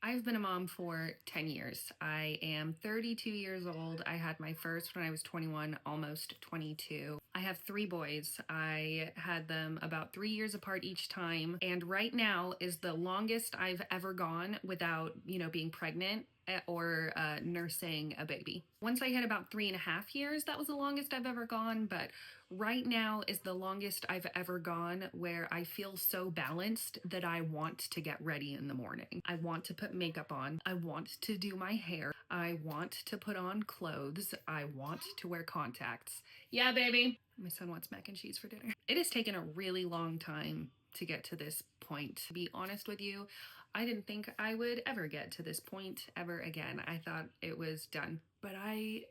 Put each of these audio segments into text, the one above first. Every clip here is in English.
I've been a mom for 10 years. I am 32 years old. I had my first when I was 21, almost 22. I have three boys. I had them about 3 years apart each time. And right now is the longest I've ever gone without, being pregnant or nursing a baby. Once I hit about 3.5 years, that was the longest I've ever gone. But right now is the longest I've ever gone where I feel so balanced that I want to get ready in the morning. I want to put makeup on. I want to do my hair. I want to put on clothes. I want to wear contacts. Yeah, baby. My son wants mac and cheese for dinner. It has taken a really long time to get to this point. To be honest with you, I didn't think I would ever get to this point ever again. I thought it was done. But I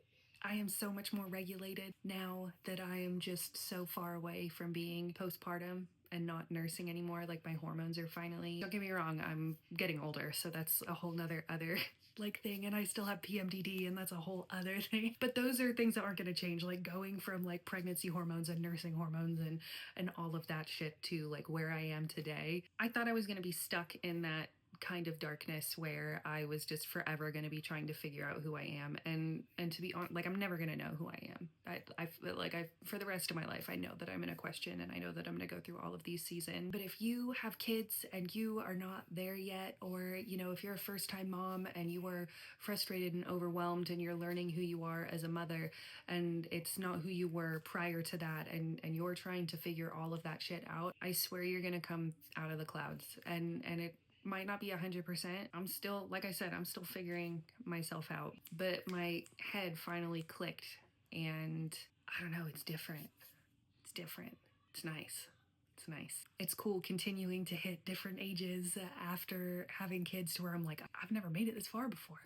am so much more regulated now that I am just so far away from being postpartum and not nursing anymore. Like, my hormones are finally, don't get me wrong, I'm getting older, so that's a whole nother other like thing, and I still have PMDD, and that's a whole other thing. But those are things that aren't going to change, like going from like pregnancy hormones and nursing hormones and all of that shit to like where I am today. I thought I was going to be stuck in that kind of darkness where I was just forever going to be trying to figure out who I am, and to be honest, like, I'm never going to know who I am. I for the rest of my life, I know that I'm in a question, and I know that I'm going to go through all of these seasons. But if you have kids and you are not there yet, or if you're a first-time mom and you are frustrated and overwhelmed and you're learning who you are as a mother, and it's not who you were prior to that, and you're trying to figure all of that shit out, I swear you're going to come out of the clouds, and it might not be 100%. I'm still, like I said, I'm still figuring myself out. But my head finally clicked, and I don't know, it's different. It's different. It's nice. It's nice. It's cool continuing to hit different ages after having kids to where I'm like, I've never made it this far before.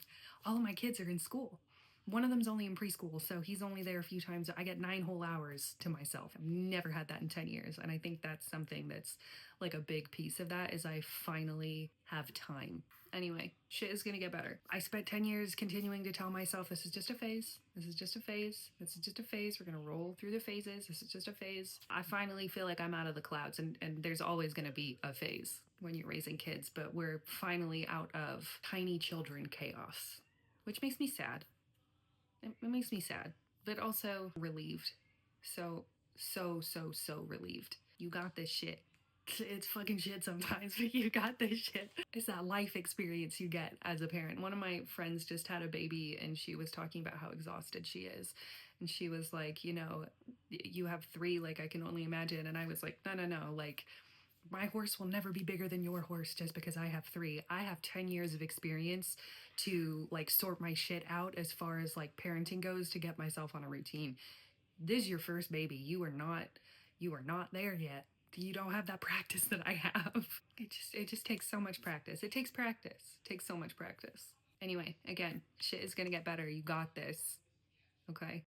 All of my kids are in school. One of them's only in preschool, so he's only there a few times. I get 9 whole hours to myself. I've never had that in 10 years. And I think that's something that's like a big piece of that, is I finally have time. Anyway, shit is gonna get better. I spent 10 years continuing to tell myself, this is just a phase. This is just a phase. This is just a phase. We're gonna roll through the phases. This is just a phase. I finally feel like I'm out of the clouds, and there's always gonna be a phase when you're raising kids, but we're finally out of tiny children chaos, which makes me sad. It makes me sad, but also relieved. So relieved. You got this shit. It's fucking shit sometimes, but you got this shit. It's that life experience you get as a parent. One of my friends just had a baby, and she was talking about how exhausted she is. And she was like, you have 3, like, I can only imagine. And I was like, no, like, my horse will never be bigger than your horse just because I have 3. I have 10 years of experience to like sort my shit out as far as like parenting goes, to get myself on a routine. This is your first baby. You are not there yet. You don't have that practice that I have. It just takes so much practice. It takes practice. It takes so much practice. Anyway, again, shit is gonna get better. You got this. Okay?